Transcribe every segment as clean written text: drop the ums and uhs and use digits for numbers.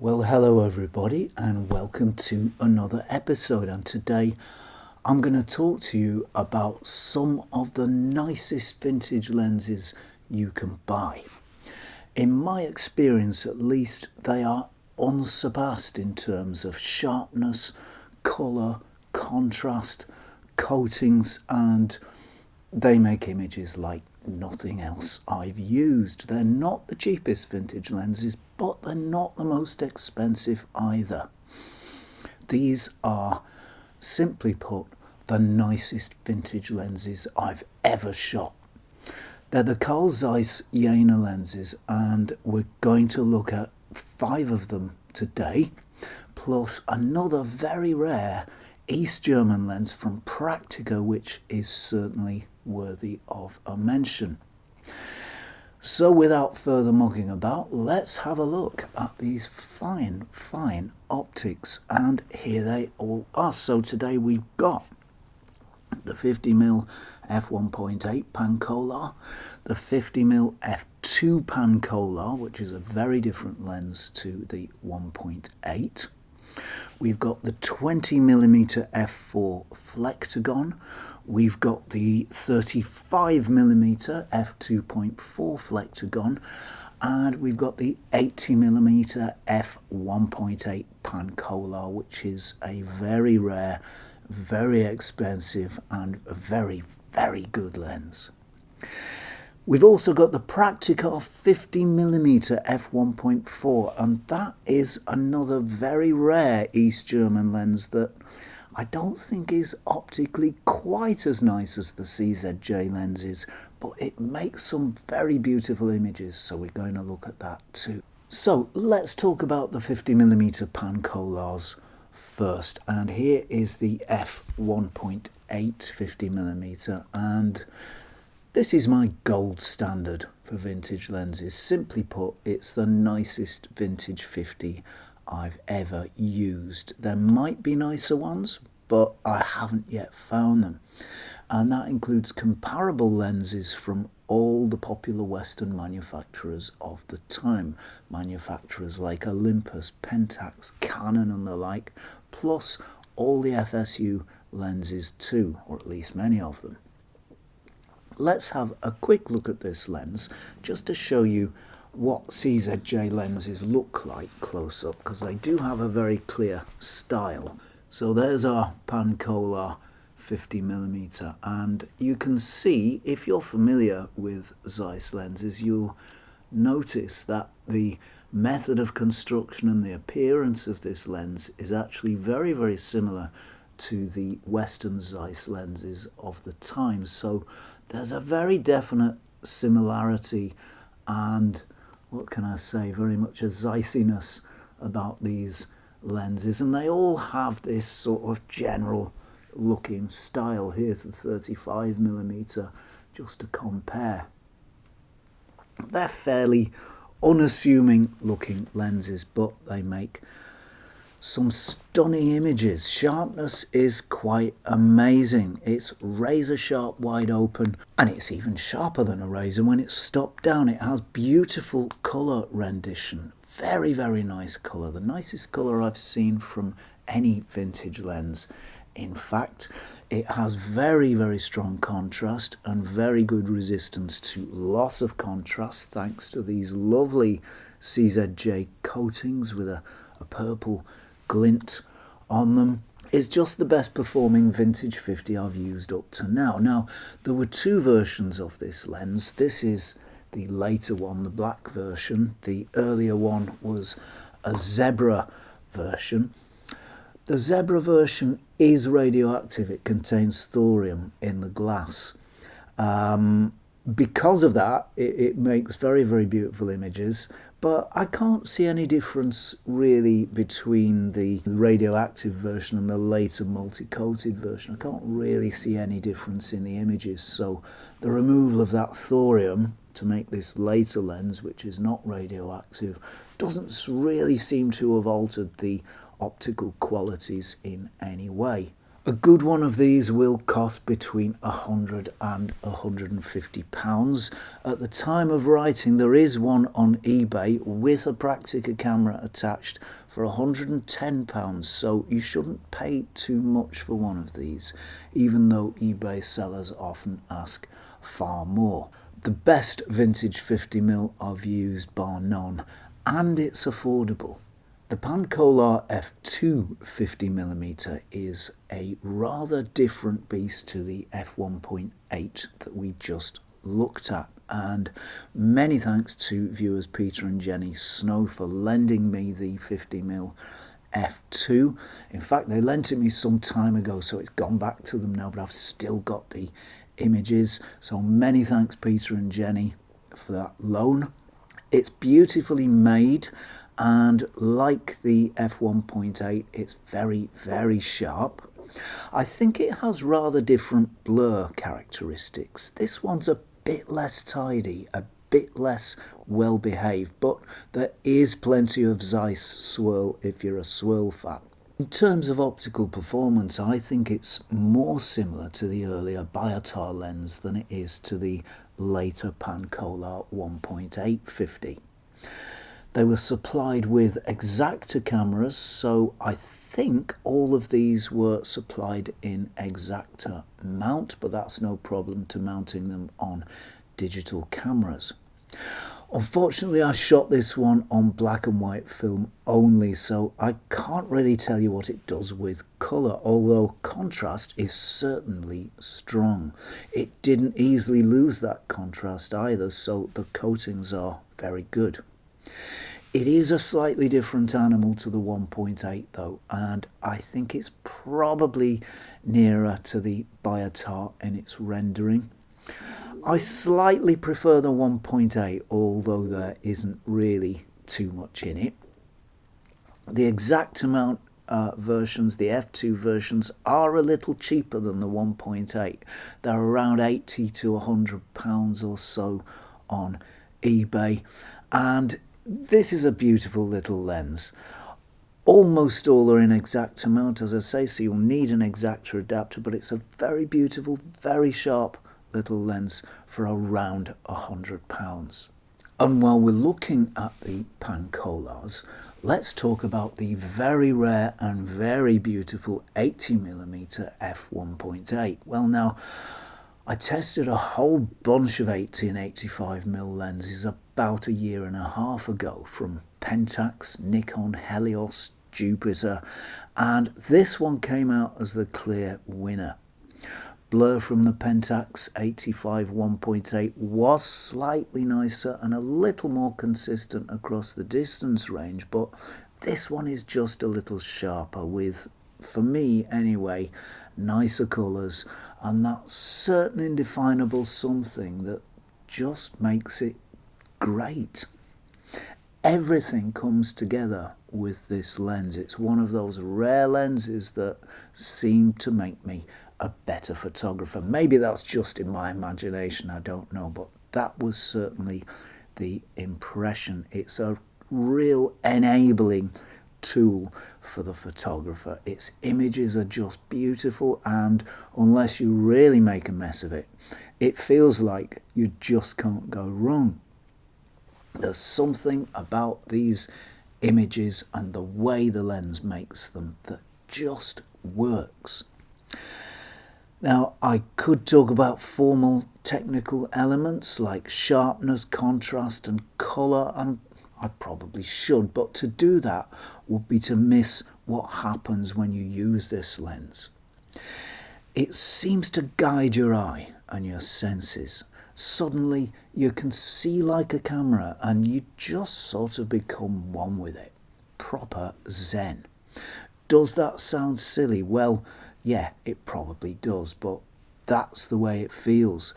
Well, hello everybody, and welcome to another episode. And today I'm going to talk to you about some of the nicest vintage lenses you can buy. In my experience, at least, they are unsurpassed in terms of sharpness, colour, contrast, coatings, and they make images like nothing else I've used. They're not the cheapest vintage lenses, but they're not the most expensive either. These are, simply put, the nicest vintage lenses I've ever shot. They're the Zeiss Jena lenses, and we're going to look at 5 of them today, plus another very rare East German lens from Prakticar, which is certainly worthy of a mention. So without further mucking about, let's have a look at these fine optics, and here they all are. So today we've got the 50mm f1.8 Pancolar, the 50mm f2 Pancolar, which is a very different lens to the 1.8. We've got the 20mm f4 Flektogon. We've got the 35mm f2.4 Flektogon, and we've got the 80mm f1.8 Pancolar, which is a very rare, very expensive, and a very good lens. We've also got the Prakticar 50mm f1.4, and that is another very rare East German lens that I don't think is optically quite as nice as the CZJ lenses, but it makes some very beautiful images, so we're going to look at that too. So let's talk about the 50mm Pancolars first, and here is the f1.8 50mm, and this is my gold standard for vintage lenses. Simply put, it's the nicest vintage 50 I've ever used. There might be nicer ones, but I haven't yet found them. And that includes comparable lenses from all the popular Western manufacturers of the time. Manufacturers like Olympus, Pentax, Canon and the like, plus all the FSU lenses too, or at least many of them. Let's have a quick look at this lens just to show you what CZJ lenses look like close up, because they do have a very clear style. So there's our Pancolar 50mm, and you can see, if you're familiar with Zeiss lenses, you'll notice that the method of construction and the appearance of this lens is actually very similar to the Western Zeiss lenses of the time. So there's a very definite similarity and, what can I say, very much a Zeissiness about these lenses, and they all have this sort of general looking style. Here's the 35mm just to compare. They're fairly unassuming looking lenses, but they make some stunning images. Sharpness is quite amazing. It's razor sharp wide open, and it's even sharper than a razor when it's stopped down. It has beautiful colour rendition. Very nice colour. The nicest colour I've seen from any vintage lens. In fact, it has very strong contrast and very good resistance to loss of contrast, thanks to these lovely CZJ coatings with a purple glint on them. It's just the best performing vintage 50 I've used up to now. Now, there were 2 versions of this lens. This is the later one, the black version. The earlier one was a zebra version. The zebra version is radioactive. It contains thorium in the glass. Because of that, it makes very beautiful images, but I can't see any difference really between the radioactive version and the later multi-coated version. I can't really see any difference in the images, so the removal of that thorium to make this later lens, which is not radioactive, doesn't really seem to have altered the optical qualities in any way. A good one of these will cost between £100 and £150. At the time of writing, there is one on eBay with a Prakticar camera attached for £110, so you shouldn't pay too much for one of these, even though eBay sellers often ask far more. The best vintage 50mm I've used, bar none, and it's affordable. The Pancolar f2 50mm is a rather different beast to the f1.8 that we just looked at, and many thanks to viewers Peter and Jenny Snow for lending me the 50mm f2. In fact, they lent it me some time ago, so it's gone back to them now, but I've still got the images, so many thanks Peter and Jenny for that loan. It's beautifully made, and like the f1.8, it's very, very sharp. I think it has rather different blur characteristics. This one's a bit less tidy, a bit less well behaved, but there is plenty of Zeiss swirl if you're a swirl fan. In terms of optical performance, I think it's more similar to the earlier Prakticar lens than it is to the later Pancolar 1.8 50. They were supplied with exacta cameras, so I think all of these were supplied in exacta mount, but that's no problem to mounting them on digital cameras. Unfortunately, I shot this one on black and white film only, so I can't really tell you what it does with colour, although contrast is certainly strong. It didn't easily lose that contrast either, so the coatings are very good. It is a slightly different animal to the 1.8 though, and I think it's probably nearer to the Prakticar in its rendering. I slightly prefer the 1.8, although there isn't really too much in it. The exact amount versions, the f2 versions, are a little cheaper than the 1.8. They're around £80 to £100 or so on eBay, and this is a beautiful little lens. Almost all are in exact amount, as I say, so you'll need an exacta adapter, but it's a very beautiful, very sharp little lens for around £100. And while we're looking at the Pancolars, let's talk about the very rare and very beautiful 80mm f1.8. Well, now, I tested a whole bunch of 80 and 85mm lenses about a year and a half ago from Pentax, Nikon, Helios, Jupiter, and this one came out as the clear winner. Blur from the Pentax 85 1.8 was slightly nicer and a little more consistent across the distance range, but this one is just a little sharper with, for me anyway, nicer colours and that certain indefinable something that just makes it great. Everything comes together with this lens. It's one of those rare lenses that seem to make me a better photographer. Maybe that's just in my imagination, I don't know, but that was certainly the impression. It's a real enabling tool for the photographer. Its images are just beautiful, and unless you really make a mess of it, it feels like you just can't go wrong. There's something about these images and the way the lens makes them that just works. Now, I could talk about formal technical elements like sharpness, contrast and colour, and I probably should, but to do that would be to miss what happens when you use this lens. It seems to guide your eye and your senses. Suddenly you can see like a camera and you just sort of become one with it. Proper zen. Does that sound silly? Well, yeah, it probably does, but that's the way it feels.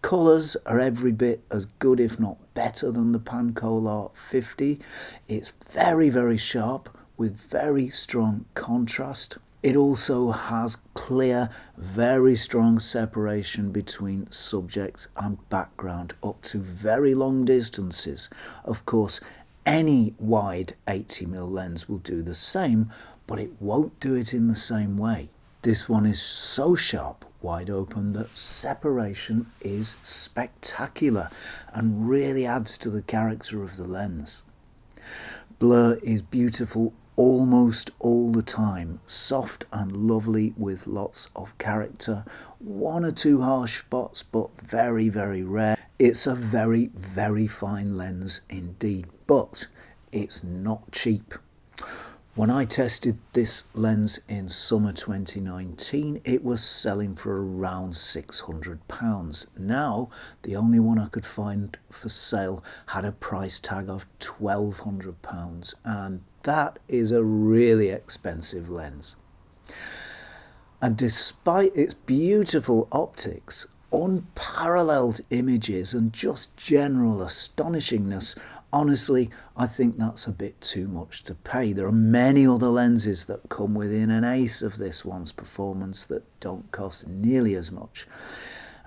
Colours are every bit as good, if not better, than the Pancolar 50. It's very, very sharp with very strong contrast. It also has clear, very strong separation between subject and background up to very long distances. Of course, any wide 80mm lens will do the same, but it won't do it in the same way. This one is so sharp, wide open, that separation is spectacular and really adds to the character of the lens. Blur is beautiful almost all the time, soft and lovely with lots of character, one or two harsh spots but very, very rare. It's a very, very fine lens indeed, but it's not cheap. When I tested this lens in summer 2019, it was selling for around £600. Now, the only one I could find for sale had a price tag of £1,200, and that is a really expensive lens. And despite its beautiful optics, unparalleled images and just general astonishingness, honestly, I think that's a bit too much to pay. There are many other lenses that come within an ace of this one's performance that don't cost nearly as much.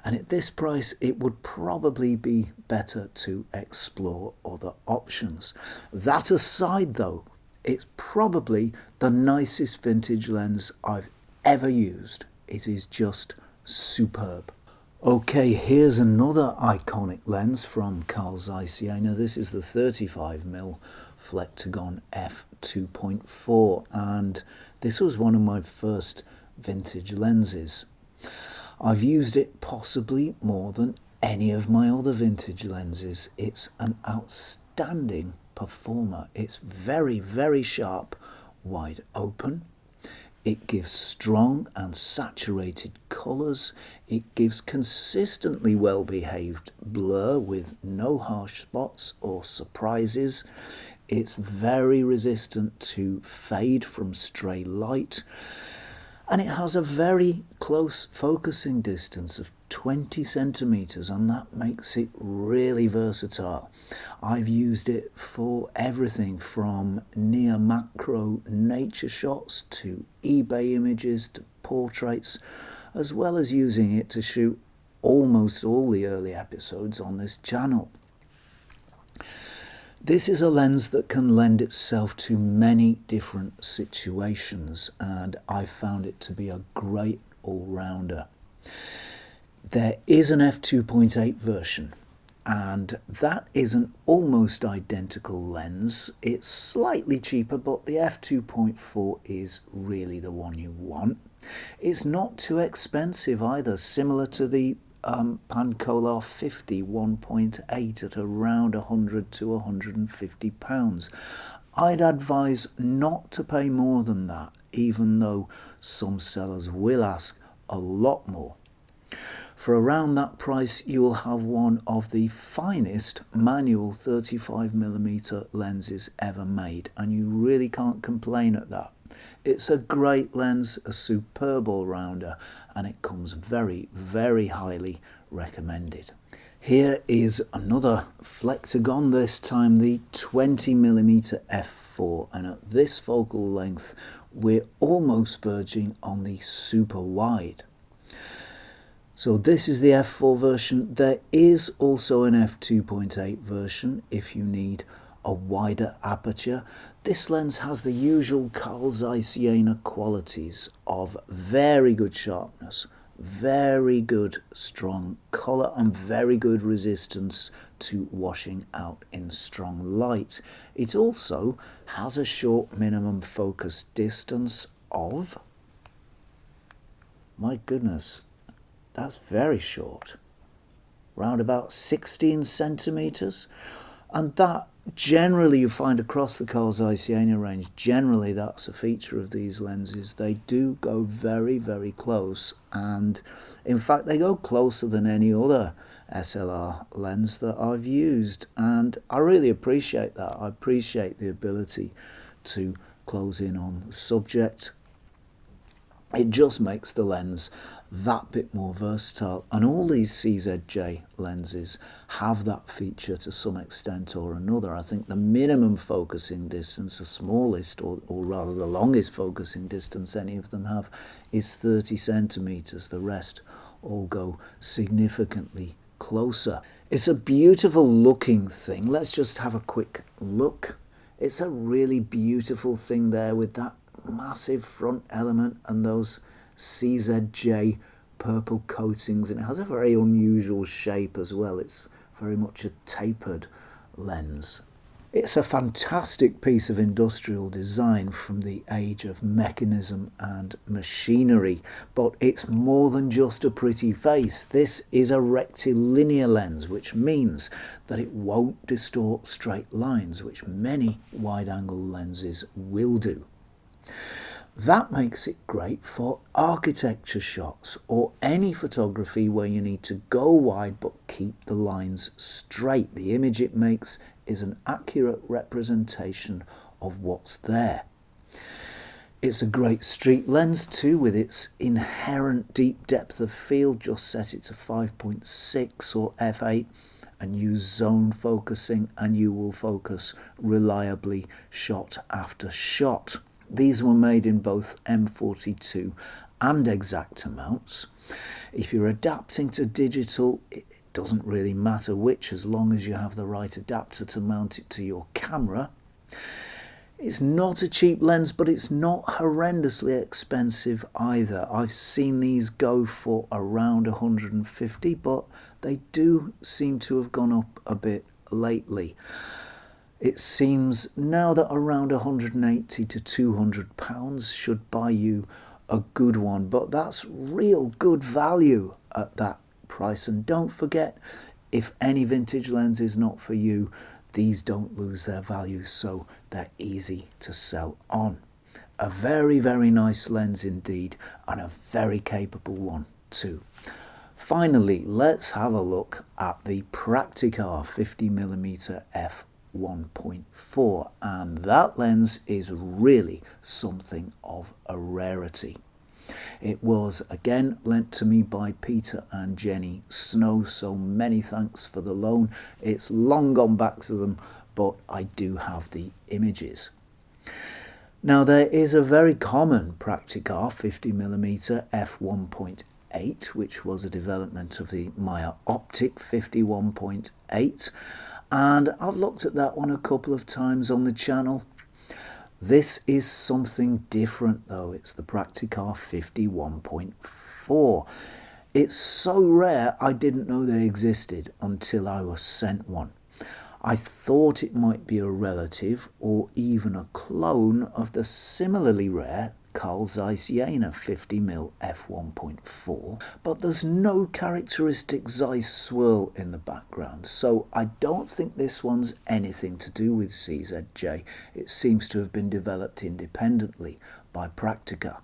And at this price, it would probably be better to explore other options. That aside though, it's probably the nicest vintage lens I've ever used. It is just superb. Okay, here's another iconic lens from Zeiss Jena. This is the 35mm Flektogon f2.4, and this was one of my first vintage lenses. I've used it possibly more than any of my other vintage lenses. It's an outstanding performer. It's very, very sharp, wide open. It gives strong and saturated colours. It gives consistently well-behaved blur with no harsh spots or surprises. It's very resistant to fade from stray light. And it has a very close focusing distance of 20 centimetres, and that makes it really versatile. I've used it for everything from near macro nature shots to eBay images to portraits, as well as using it to shoot almost all the early episodes on this channel. This is a lens that can lend itself to many different situations, and I found it to be a great all-rounder. There is an f2.8 version, and that is an almost identical lens. It's slightly cheaper, but the f2.4 is really the one you want. It's not too expensive either, similar to the Pancolar 50 1.8 at around £100 to £150. I'd advise not to pay more than that, even though some sellers will ask a lot more. For around that price, you will have one of the finest manual 35mm lenses ever made, and you really can't complain at that. It's a great lens, a superb all-rounder, and it comes very, very highly recommended. Here is another Flektogon, this time the 20mm f4, and at this focal length we're almost verging on the super wide. So this is the f4 version. There is also an f2.8 version if you need a wider aperture. This lens has the usual Zeiss Jena qualities of very good sharpness, very good strong colour, and very good resistance to washing out in strong light. It also has a short minimum focus distance of, my goodness, that's very short, round about 16 centimetres, and that generally you find across the Zeiss Jena range. Generally that's a feature of these lenses. They do go very, very close, and in fact they go closer than any other SLR lens that I've used, and I really appreciate that. I appreciate the ability to close in on the subject. It just makes the lens that bit more versatile, and all these CZJ lenses have that feature to some extent or another. I think the minimum focusing distance, the smallest or rather the longest focusing distance any of them have, is 30 centimetres. The rest all go significantly closer. It's a beautiful looking thing. Let's just have a quick look. It's a really beautiful thing there with that massive front element and those CZJ purple coatings, and it has a very unusual shape as well. It's very much a tapered lens. It's a fantastic piece of industrial design from the age of mechanism and machinery, but it's more than just a pretty face. This is a rectilinear lens, which means that it won't distort straight lines, which many wide-angle lenses will do. That makes it great for architecture shots or any photography where you need to go wide but keep the lines straight. The image it makes is an accurate representation of what's there. It's a great street lens too, with its inherent deep depth of field. Just set it to 5.6 or f8 and use zone focusing and you will focus reliably shot after shot. These were made in both M42 and Exacta mounts. If you're adapting to digital, it doesn't really matter which, as long as you have the right adapter to mount it to your camera. It's not a cheap lens, but it's not horrendously expensive either. I've seen these go for around 150, but they do seem to have gone up a bit lately. It seems now that around 180 to 200 pounds should buy you a good one, but that's real good value at that price. And don't forget, if any vintage lens is not for you, these don't lose their value, so they're easy to sell on. A very, very nice lens indeed, and a very capable one too. Finally, let's have a look at the Prakticar 50mm f1.4, and that lens is really something of a rarity. It was again lent to me by Peter and Jenny Snow, so many thanks for the loan. It's long gone back to them, but I do have the images. Now, there is a very common Prakticar 50mm f1.8, which was a development of the Maya Optic 51.8, and I've looked at that one a couple of times on the channel. This is something different though. It's the Prakticar 51.4. It's so rare I didn't know they existed until I was sent one. I thought it might be a relative or even a clone of the similarly rare Zeiss Jena 50mm f1.4, but there's no characteristic Zeiss swirl in the background, so I don't think this one's anything to do with CZJ. It seems to have been developed independently by Prakticar.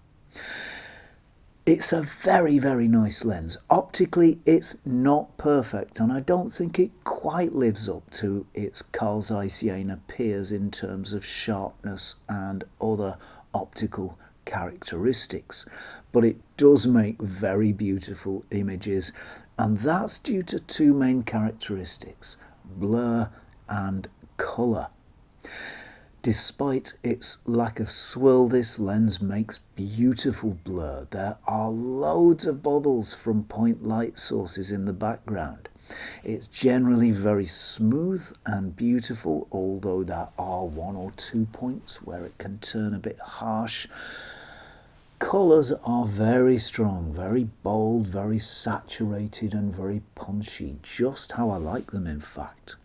It's a very, very nice lens. Optically, it's not perfect, and I don't think it quite lives up to its Zeiss Jena peers in terms of sharpness and other optical characteristics, but it does make very beautiful images, and that's due to two main characteristics: blur and colour. Despite its lack of swirl, this lens makes beautiful blur. There are loads of bubbles from point light sources in the background. It's generally very smooth and beautiful, although there are one or two points where it can turn a bit harsh. Colours are very strong, very bold, very saturated and very punchy, just how I like them in fact.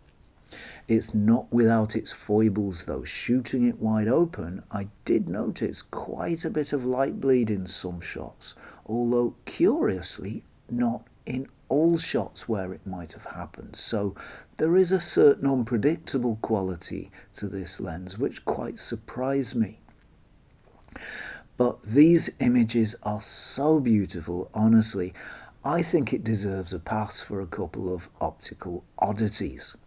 It's not without its foibles though. Shooting it wide open, I did notice quite a bit of light bleed in some shots, although curiously not in all shots where it might have happened. So there is a certain unpredictable quality to this lens which quite surprised me. But these images are so beautiful, honestly. I think it deserves a pass for a couple of optical oddities.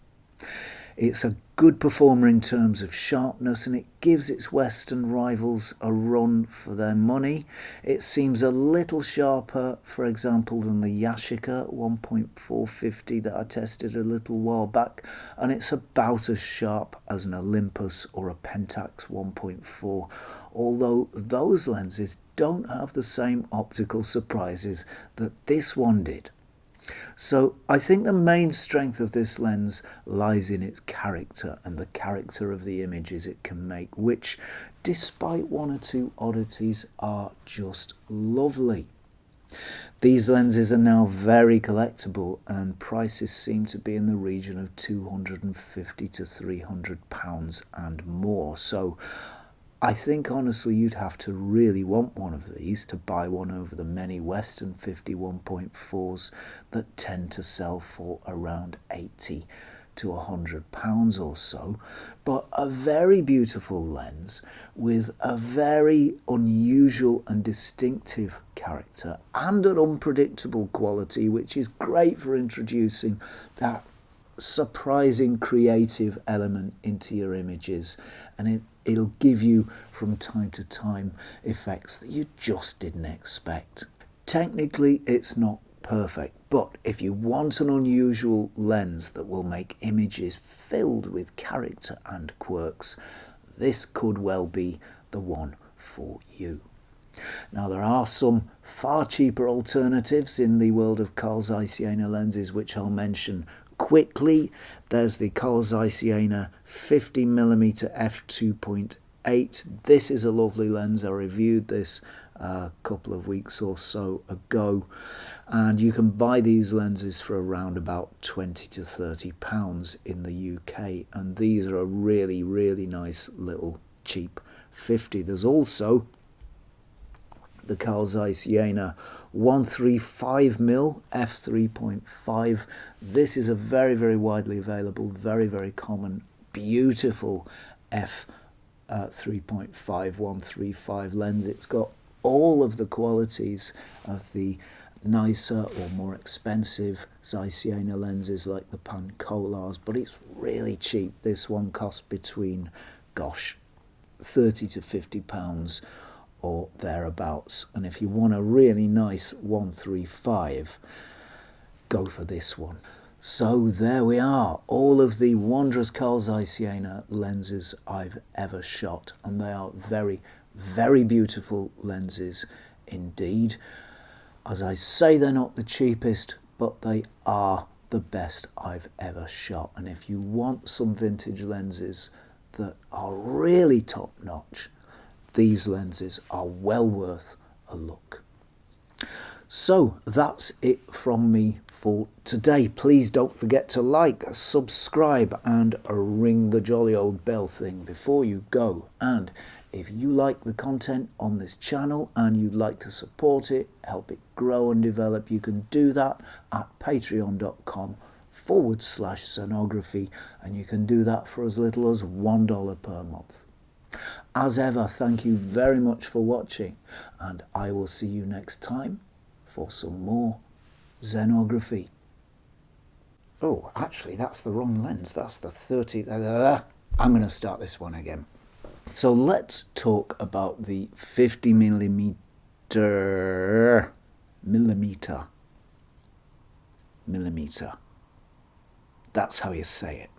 It's a good performer in terms of sharpness, and it gives its Western rivals a run for their money. It seems a little sharper, for example, than the Yashica 1.450 that I tested a little while back, and it's about as sharp as an Olympus or a Pentax 1.4, although those lenses don't have the same optical surprises that this one did. So I think the main strength of this lens lies in its character and the character of the images it can make, which, despite one or two oddities, are just lovely. These lenses are now very collectible and prices seem to be in the region of £250 to £300 and more. So I think honestly you'd have to really want one of these to buy one over the many Western 51.4s that tend to sell for around £80 to £100 or so, but a very beautiful lens with a very unusual and distinctive character and an unpredictable quality, which is great for introducing that surprising creative element into your images, and it'll give you from time to time effects that you just didn't expect. Technically it's not perfect, but if you want an unusual lens that will make images filled with character and quirks, this could well be the one for you. Now there are some far cheaper alternatives in the world of Carl Zeiss Jena lenses, which I'll mention quickly. There's the Carl Zeiss Jena 50mm f2.8. This is a lovely lens. I reviewed this a couple of weeks or so ago, and you can buy these lenses for around about £20 to £30 in the UK, and these are a really nice little cheap 50. There's also the Carl Zeiss Jena 135mm f3.5. This is a very widely available, very common, beautiful f3.5 135 lens. It's got all of the qualities of the nicer or more expensive Zeiss Jena lenses like the Pancolars, but it's really cheap. This one costs between, gosh, £30 to £50 or thereabouts, and if you want a really nice 135, go for this one. So there we are, all of the wondrous Carl Zeiss Jena lenses I've ever shot, and they are very beautiful lenses indeed. As I say, they're not the cheapest, but they are the best I've ever shot. And if you want some vintage lenses that are really top notch, these lenses are well worth a look. So that's it from me for today. Please don't forget to like, subscribe and ring the jolly old bell thing before you go. And if you like the content on this channel and you'd like to support it, help it grow and develop, you can do that at patreon.com/Zenography, and you can do that for as little as $1 per month. As ever, thank you very much for watching, and I will see you next time for some more Zenography. Oh, actually, that's the wrong lens. That's the 30. I'm going to start this one again. So let's talk about the 50mm. That's how you say it.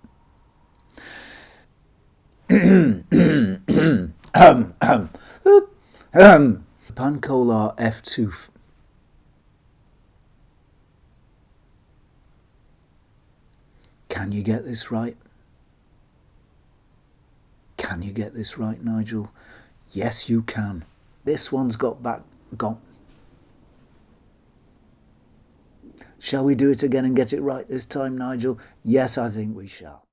Pancolar f2. Can you get this right? Can you get this right, Nigel? Yes, you can. This one's gone. Shall we do it again and get it right this time, Nigel? Yes, I think we shall.